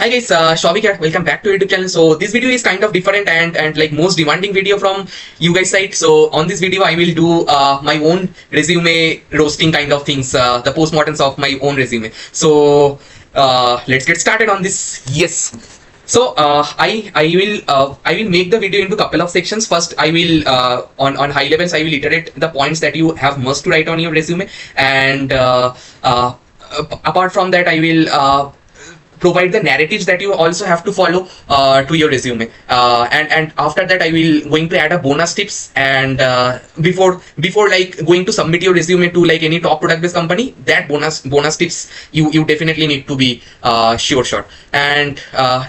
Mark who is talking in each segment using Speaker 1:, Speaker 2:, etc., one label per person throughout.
Speaker 1: Hi guys, Shobik here. Welcome back to YouTube channel. So this video is kind of different and like most demanding video from you guys side. So on this video I will do my own resume roasting kind of things, the postmortems of my own resume. So let's get started on this. Yes. So I will make the video into couple of sections. First I will on high levels I will iterate the points that you have must to write on your resume, and apart from that I will provide the narratives that you also have to follow to your resume, and after that I will going to add a bonus tips, and before like going to submit your resume to like any top product based company, that bonus tips you definitely need to be sure. And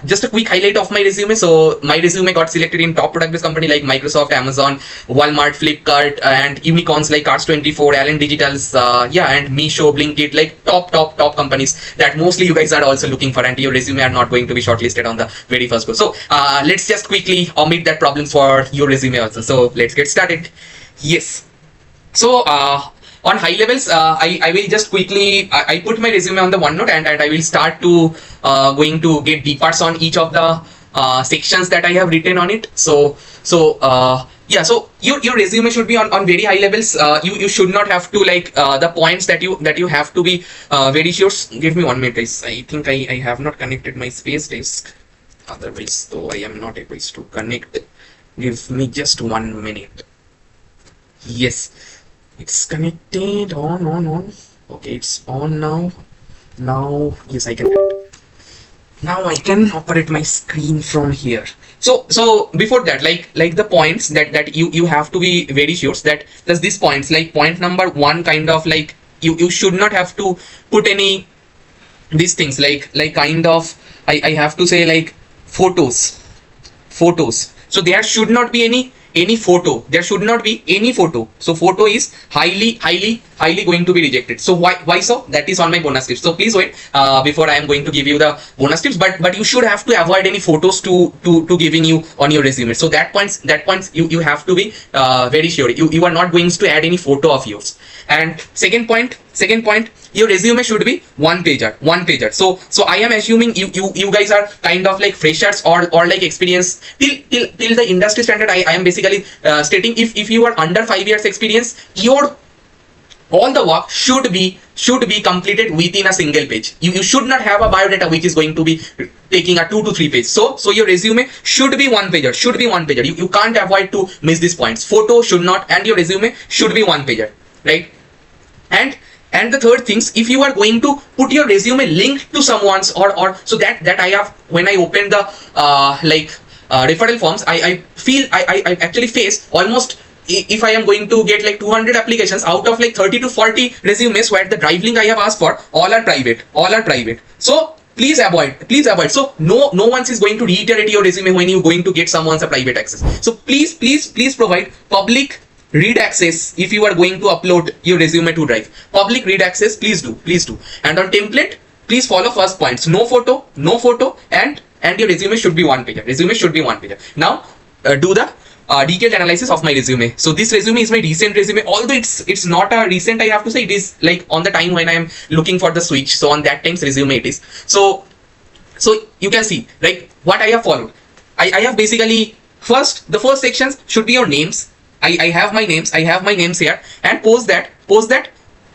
Speaker 1: just a quick highlight of my resume. So my resume got selected in top product based company like Microsoft, Amazon, Walmart, Flipkart, and unicorns like Cars24, Allen Digitals, and Meesho, Blinkit, like top companies that mostly you guys are also looking for, and your resume are not going to be shortlisted on the very first go. So let's just quickly omit that problem for your resume also. So let's get started. Yes. So on high levels, I will just quickly I put my resume on the OneNote, and I will start to going to get deep parts on each of the sections that I have written on it. So your resume should be on very high levels. You should not have to like the points that you have to be very sure. Give me 1 minute, guys. I think I have not connected my space disk. Otherwise, though, I am not able to connect. Give me just 1 minute. Yes, it's connected. On. Okay, it's on now. Now, yes, I can connect. Now I can operate my screen from here. So before that, like the points that you have to be very sure that there's these points, like point number 1, kind of like you should not have to put any these things like kind of I have to say like photos. So there should not be any photo. There should not be any photo. So photo is highly going to be rejected. So why so? That is on my bonus tips. So please wait before I am going to give you the bonus tips. But you should have to avoid any photos to giving you on your resume. So that points you have to be very sure. You are not going to add any photo of yours. And second point, your resume should be one pager. So I am assuming you guys are kind of like freshers or like experienced till the industry standard. I am basically stating if you are under 5 years experience, your all the work should be completed within a single page. You should not have a biodata which is going to be taking a 2 to 3 pages. So your resume should be one pager. You can't avoid to miss these points. Photo should not, and your resume should be one pager, right? And the third things, if you are going to put your resume linked to someone's or so that I have, when I open the referral forms, I feel I actually face almost, if I am going to get like 200 applications, out of like 30 to 40 resumes where the drive link I have asked for, all are private. So please avoid. So no one is going to reiterate your resume when you're going to get someone's a private access. So please provide public read access if you are going to upload your resume to Drive. Public read access, please do. And on template, please follow first points. No photo, and your resume should be one pager. Now do the detailed analysis of my resume. So this resume is my recent resume, although it's not a recent, I have to say. It is like on the time when I am looking for the switch. So on that time's resume it is. So you can see like what I have followed. I have basically the first sections should be your names. I have my names here, and post that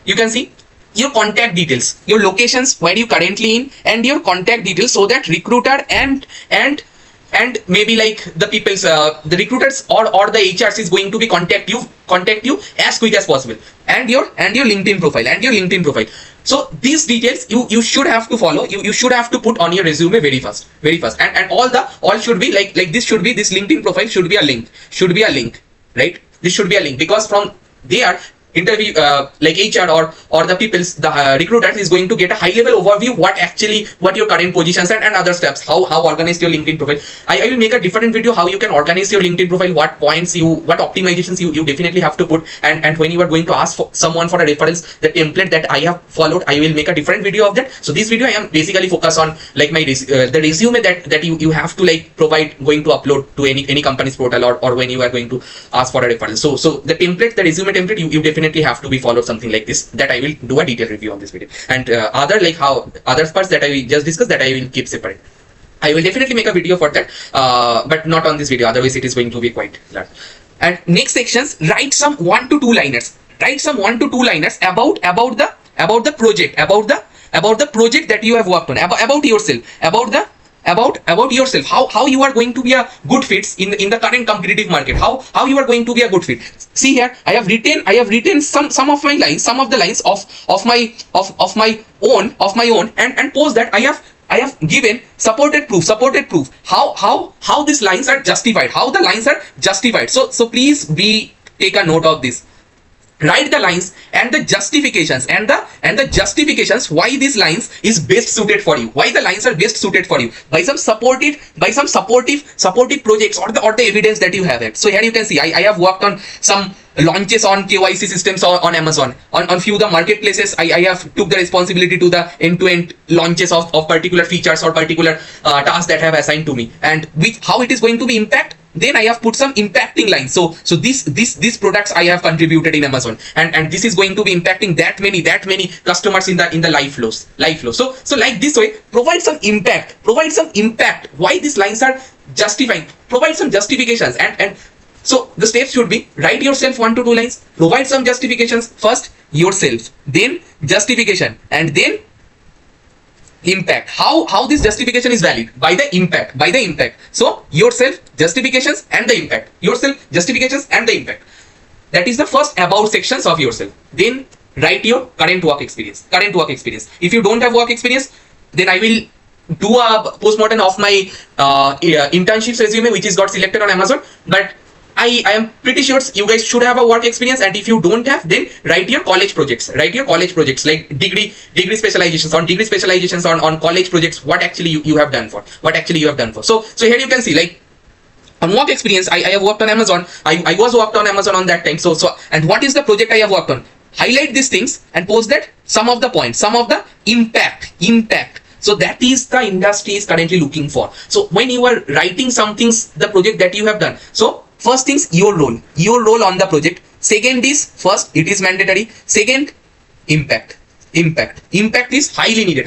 Speaker 1: you can see your contact details, your locations where you currently in, and your contact details, so that recruiter and maybe like the people's the recruiters or the HRs is going to be contact you as quick as possible, and your LinkedIn profile. So these details you should have to follow. You should have to put on your resume very fast, and all should be like this. Should be this LinkedIn profile should be a link, right? This should be a link, because from there interview like HR or the people's the recruiter is going to get a high level overview what your current positions and other steps, how organize your LinkedIn profile. I will make a different video how you can organize your LinkedIn profile, what optimizations you definitely have to put, and when you are going to ask for someone for a referrals, the template that I have followed, I will make a different video of that. So this video I am basically focus on like my the resume that you have to like provide, going to upload to any company's portal or when you are going to ask for a referral. So the template, the resume template, you definitely have to be followed something like this, that I will do a detailed review on this video, and other like how other parts that I will just discuss, that I will keep separate. I will definitely make a video for that, but not on this video. Otherwise, it is going to be quite large. And next sections, write some 1 to 2 liners. Write some 1 to 2 liners about the project, about the project that you have worked on, about yourself, about yourself, how you are going to be a good fit in the current competitive market, how you are going to be a good fit. See here, I have written some of my lines, some of the lines of my own, and post that I have given supported proof how these lines are justified, how the lines are justified. So please take a note of this. Write the lines and the justifications and the justifications why these lines is best suited for you, why the lines are best suited for you, by some supportive projects or the evidence that you have had. So here you can see I have worked on some launches on KYC systems on Amazon. On few of the marketplaces, I have took the responsibility to the end-to-end launches of particular features or particular tasks that have assigned to me, and with how it is going to be impact. Then I have put some impacting lines. So these products I have contributed in Amazon, and this is going to be impacting that many customers in the live flows. So like this way, provide some impact. Why these lines are justifying. Provide some justifications, and so the steps should be: write yourself 1 to 2 lines, provide some justifications, first yourself, then justification, and then impact. How this justification is valid? By the impact. So yourself, justifications, and the impact. Yourself, justifications, and the impact. That is the first about sections of yourself. Then write your current work experience. If you don't have work experience, then I will do a postmortem of my internships resume, which is got selected on Amazon. But I am pretty sure you guys should have a work experience, and if you don't have, then write your college projects. Like degree specializations on college projects. What actually you have done for. So here you can see, like, on work experience, I have worked on Amazon. I was worked on Amazon on that time. So and what is the project I have worked on? Highlight these things and post that some of the points, some of the impact. So that is the industry is currently looking for. So when you are writing some things, the project that you have done. So first things, your role on the project. Second is, first, it is mandatory. Second, impact is highly needed.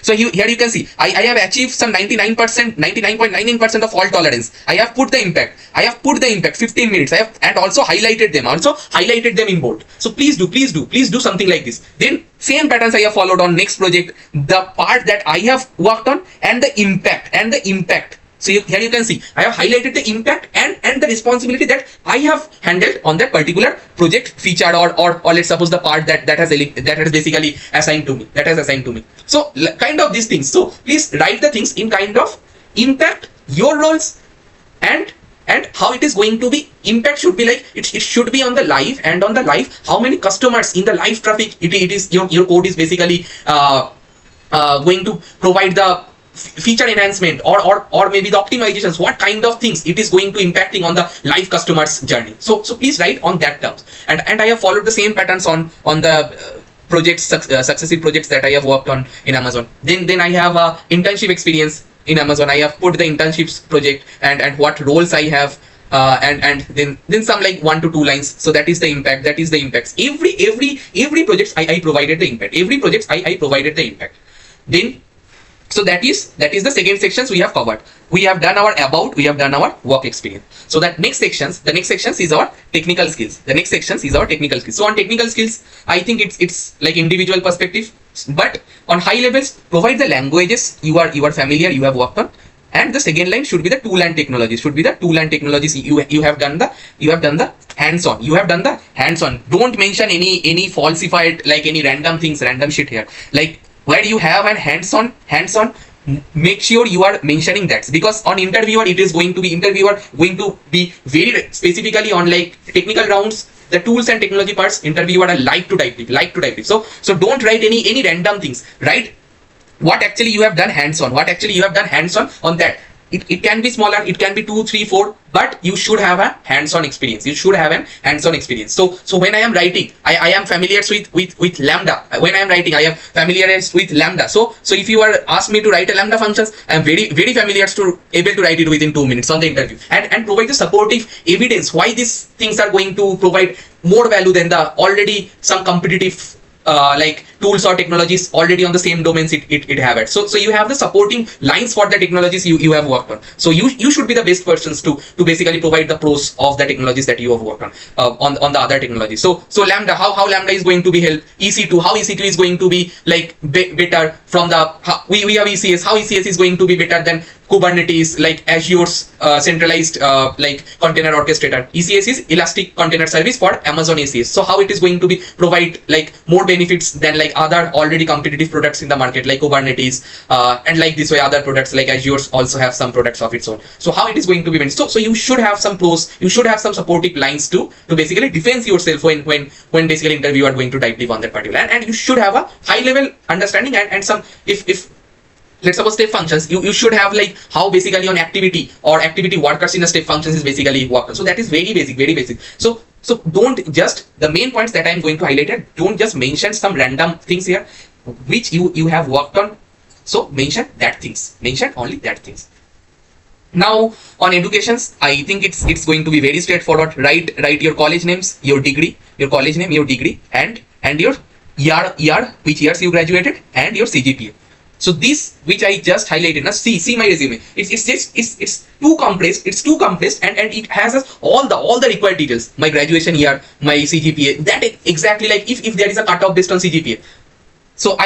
Speaker 1: So here you can see I have achieved some 99.99% of fault tolerance. I have put the impact 15 minutes. I have and also highlighted them in bold. So please do something like this. Then same patterns I have followed on next project, the part that I have worked on, and the impact. So here you can see I have highlighted the impact and the responsibility that I have handled on that particular project, feature, or let's suppose the part that has basically assigned to me. So kind of these things. So please write the things in kind of impact, your roles, and how it is going to be. Impact should be like it should be on the live, and on the live, how many customers in the live traffic it is your code is basically going to provide the feature enhancement or maybe the optimizations, what kind of things it is going to impacting on the live customers journey. So please write on that terms, and I have followed the same patterns on the projects, successive projects that I have worked on in Amazon. Then I have a internship experience in Amazon. I have put the internships project and what roles I have, and then some like 1 to 2 lines. So that is the impact. Every project I provided the impact. Every project I provided the impact. Then so that is the second sections we have covered. We have done our about, we have done our work experience. So the next sections is our technical skills. So on technical skills, I think it's like individual perspective, but on high levels, provide the languages you are familiar, you have worked on, and the second line should be the tool and technologies. You have done the hands-on. Don't mention any falsified, like any random shit here. Like where you have an hands-on, make sure you are mentioning that, because on interviewer going to be very specifically on like technical rounds, the tools and technology parts. Interviewer are like to type it. So don't write any random things. Write what actually you have done hands-on. On that. It can be smaller, it can be 2, 3, 4, but you should have a hands-on experience. So when I am writing, I am familiar with Lambda. When I am writing, I am familiar with Lambda. So if you are asked me to write a Lambda functions, I am very familiar able to write it within 2 minutes on the interview, and provide the supportive evidence why these things are going to provide more value than the already some competitive like tools or technologies already on the same domains it have it. So you have the supporting lines for the technologies you have worked on. So you should be the best persons to basically provide the pros of the technologies that you have worked on the other technologies. So Lambda, how Lambda is going to be help, EC2, how EC2 is going to be like better from the we have ECS, how ECS is going to be better than Kubernetes, like Azure's centralized like container orchestrator. ECS is Elastic Container Service for Amazon ECS. So how it is going to be provide like more benefits than like other already competitive products in the market like Kubernetes, and like this way other products like Azure also have some products of its own. So how it is going to be beneficial. So you should have some pros, you should have some supportive lines to basically defend yourself when basically interview are going to dive deep on that particular, and you should have a high level understanding and some if let's suppose step functions, you should have like how basically on activity or activity workers in a step functions is basically work. So that is very basic. So don't just the main points that I'm going to highlight here, don't just mention some random things here which you have worked on. So mention only that things. Now on educations, I think it's going to be very straightforward. Write your college names, your degree, your college name, your degree, and your year which years you graduated, and your CGPA. So this which I just highlighted, now see my resume. It's too compressed. It's too compressed, and it has all the required details. My graduation year, my CGPA. That exactly like if there is a cutoff based on CGPA. So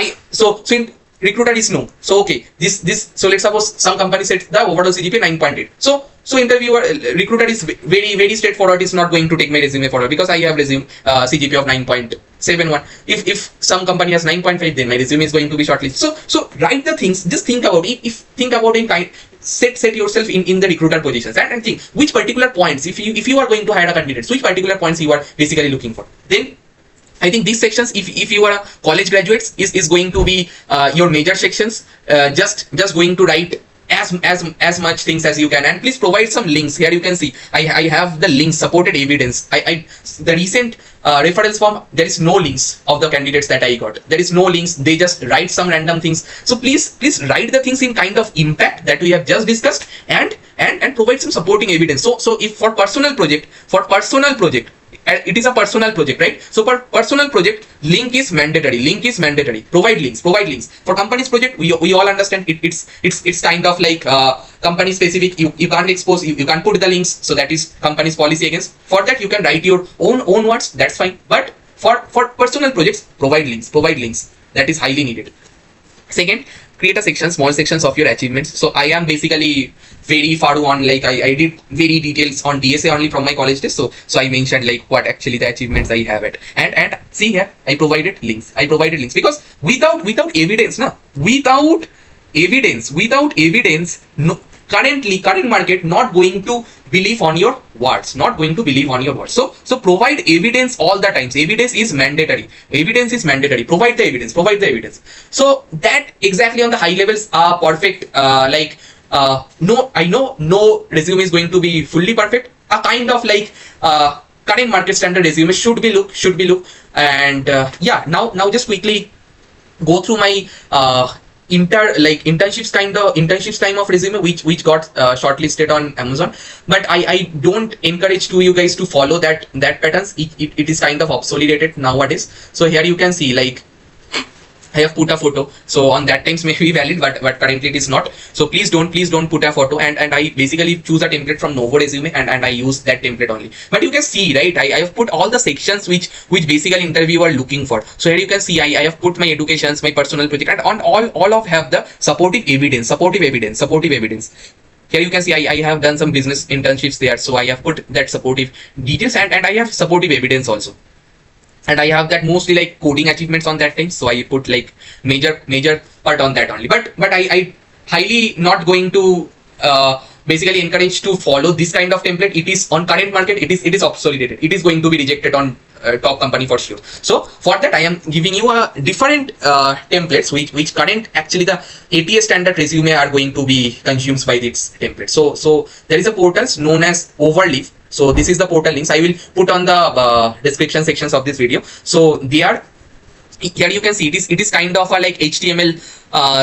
Speaker 1: in recruiter is no. So okay, this. So let's suppose some company said the overall CGPA 9.8. So interviewer recruiter is very straightforward. Is not going to take my resume forward because I have resume CGPA of 9.71. If some company has 9.5, then my resume is going to be shortlisted. So write the things. Just think about it. Think about in kind. Set yourself in the recruiter positions and think which particular points, if you are going to hire a candidate, so which particular points you are basically looking for. Then I think these sections, if you are a college graduates, is going to be your major sections. Just going to write as much things as you can, and please provide some links. Here you can see I have the links, supported evidence. The recent reference form, there is no links of the candidates that I got. There is no links. They just write some random things. So please write the things in kind of impact that we have just discussed, and provide some supporting evidence. So if for personal project, it is a personal project, right? So for personal project, link is mandatory. Provide links. For company's project, we all understand it's kind of like company specific. You can't expose, you can't put the links. So that is company's policy against. For that you can write your own words. That's fine. But for personal projects, provide links. That is highly needed. Second, create a section, small sections of your achievements. So I am basically very far on, like I did very details on DSA only from my college days. So I mentioned like what actually the achievements I have it, and see here I provided links because without evidence, no, current market not going to believe on your words, so provide evidence all the times. Evidence is mandatory. Provide the evidence. So that exactly on the high levels are perfect. No, I know no resume is going to be fully perfect. A kind of like current market standard resume should be look. And yeah, now just quickly go through my internships time of resume which got shortlisted on Amazon. But I don't encourage you guys to follow that patterns. It is kind of obsoleted nowadays. So here you can see like I have put a photo. So on that times may be valid, but currently it is not. So please don't put a photo, and I basically choose a template from Novo resume and I use that template only. But you can see, right, I have put all the sections which basically interviewer are looking for. So here you can see I have put my educations, my personal project, and on all of have the supportive evidence. Here you can see I have done some business internships there. So I have put that supportive details, and I have supportive evidence also. And I have that mostly like coding achievements on that time. So I put like major part on that only. But I highly not going to basically encourage to follow this kind of template. It is on current market. It is obsoleted. It is going to be rejected on top company for sure. So for that I am giving you a different templates which current actually the ATA standard resume are going to be consumed by this template. So there is a portal known as Overleaf. So this is the portal links. I will put on the description sections of this video. So they are here. You can see it is kind of a like HTML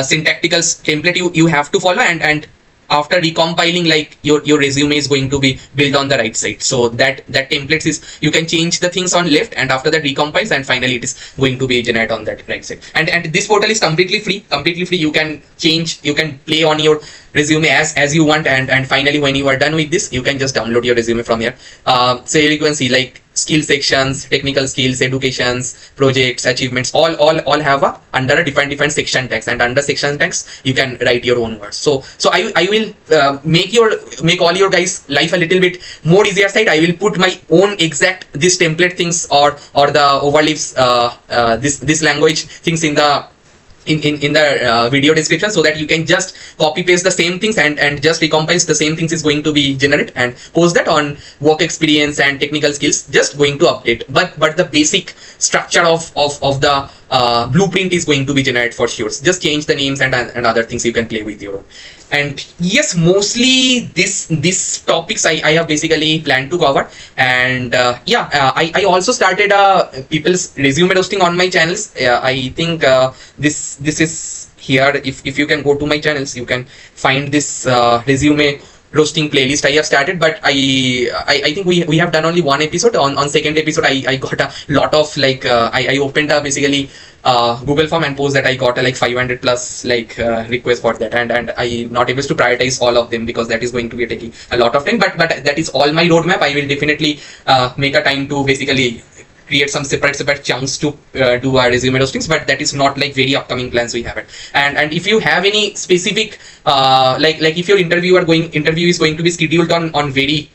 Speaker 1: syntactical template you have to follow, and after recompiling, like your resume is going to be built on the right side. So that templates is, you can change the things on left, and after that recompiles, and finally it is going to be generate on that right side. And this portal is completely free. You can change, you can play on your resume as you want, and finally when you are done with this, you can just download your resume from here. So you can see like skill sections, technical skills, educations, projects, achievements, all have a under a different section tags, and under section tags you can write your own words. So I will make all your guys life a little bit more easier side. I will put my own exact this template things, or the overleaves this language things in the video description, so that you can just copy paste the same things and just recompile the same things is going to be generate, and post that on work experience and technical skills, just going to update. But the basic structure of the blueprint is going to be generated for sure. Just change the names and other things you can play with your own. And yes, mostly this topics I have basically planned to cover. And I also started people's resume roasting on my channels. I think this is here. If you can go to my channels, you can find this resume roasting playlist I have started. But I think we have done only one episode. On second episode, I got a lot of like I opened basically Google form and post that I got like 500 plus like requests for that, and I not able to prioritize all of them, because that is going to be taking a lot of time. But that is all my roadmap. I will definitely make a time to basically create some separate chunks to do our resume roastings, but that is not like very upcoming plans we have it. And if you have any specific like if your interview is going to be scheduled on very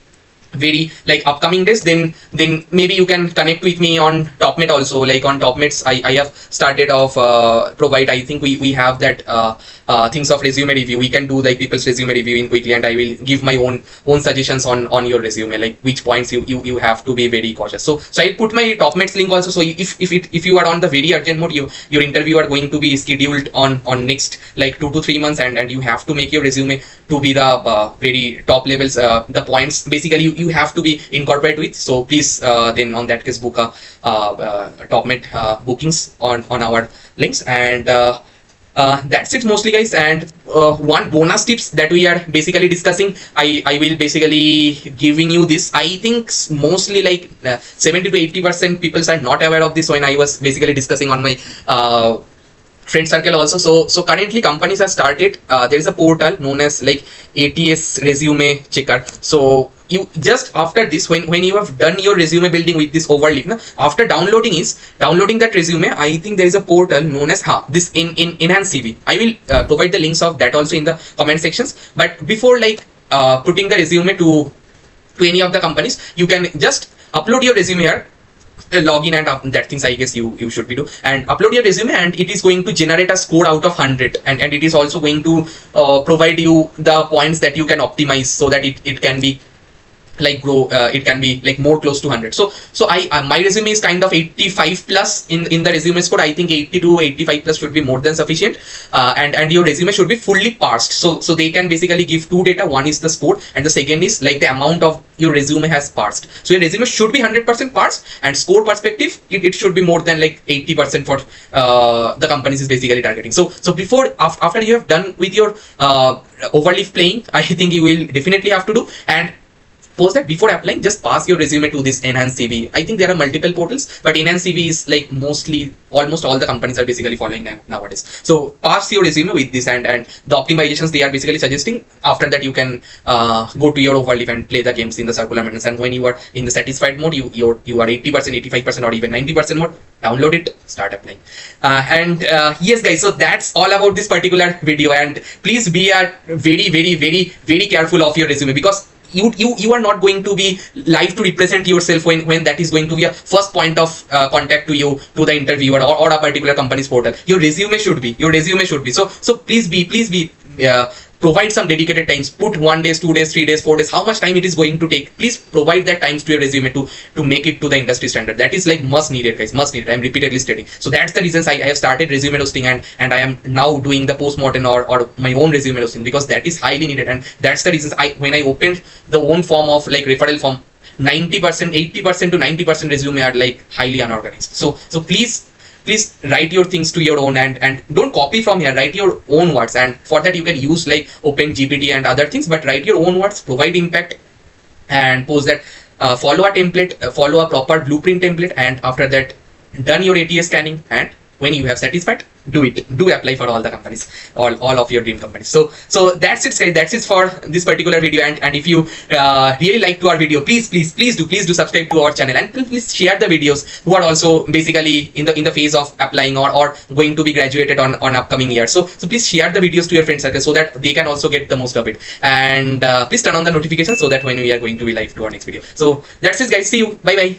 Speaker 1: like upcoming days, then maybe you can connect with me on TopMate also. Like on TopMates, I have started off provide, I think we have that things of resume review. We can do like people's resume reviewing quickly, and I will give my own suggestions on your resume, like which points you have to be very cautious. So I'll put my TopMates link also. So if you are on the very urgent mode, your interview are going to be scheduled on next like 2 to 3 months, and you have to make your resume to be the very top levels, the points basically you have to be incorporate with. So please then on that case book TopMate bookings on our links. And that's it mostly, guys. And one bonus tips that we are basically discussing, I will basically giving you this. I think mostly like 70 to 80% people are not aware of this when I was basically discussing on my friend circle also. So currently companies have started there is a portal known as like ATS resume checker. So you just after this, when you have done your resume building with this overlay, after downloading that resume, I think there is a portal known as this in enhanced CV. I will provide the links of that also in the comment sections. But before like putting the resume to any of the companies, you can just upload your resume here, login and that things I guess you should be do, and upload your resume, and it is going to generate a score out of 100, and it is also going to provide you the points that you can optimize, so that it can be like grow, it can be like more close to 100. So I my resume is kind of 85 plus in the resume score. I think 80 to 85 plus should be more than sufficient, and your resume should be fully parsed, so they can basically give two data. One is the score, and the second is like the amount of your resume has parsed. So your resume should be 100% parsed, and score perspective it should be more than like 80% for the companies is basically targeting. So before after you have done with your overleaf playing, I think you will definitely have to do, and post that before applying, just pass your resume to this enhanced CV. I think there are multiple portals, but enhanced CV is like mostly almost all the companies are basically following nowadays. So pass your resume with this, and the optimizations they are basically suggesting. After that, you can go to your overleaf and play the games in the circular maintenance. And when you are in the satisfied mode, you are 80%, 85%, or even 90% mode. Download it, start applying. Yes, guys. So that's all about this particular video. And please be very, very, very, very careful of your resume, because you are not going to be live to represent yourself when that is going to be a first point of contact to you, to the interviewer or a particular company's portal. Your resume should be so please be provide some dedicated times. Put 1 day, 2 days, 3 days, 4 days, how much time it is going to take. Please provide that times to your resume to make it to the industry standard. That is like must needed, guys, must needed. I'm repeatedly stating. So that's the reasons I have started resume roasting, and I am now doing the postmortem or my own resume roasting, because that is highly needed. And that's the reasons when I opened the own form of like referral form, 90%, 80% to 90% resume are like highly unorganized. So please please write your things to your own, and don't copy from here, write your own words. And for that you can use like open GPT and other things, but write your own words, provide impact, and post that. Follow a template, follow a proper blueprint template, and after that done your ATS scanning, and when you have satisfied, do apply for all the companies, all of your dream companies. So that's it guys, that's it for this particular video. And if you really like to our video, please do subscribe to our channel, and please share the videos who are also basically in the phase of applying or going to be graduated on upcoming year. So please share the videos to your friend circle so that they can also get the most of it. And please turn on the notifications so that when we are going to be live to our next video. So that's it guys, see you, bye bye.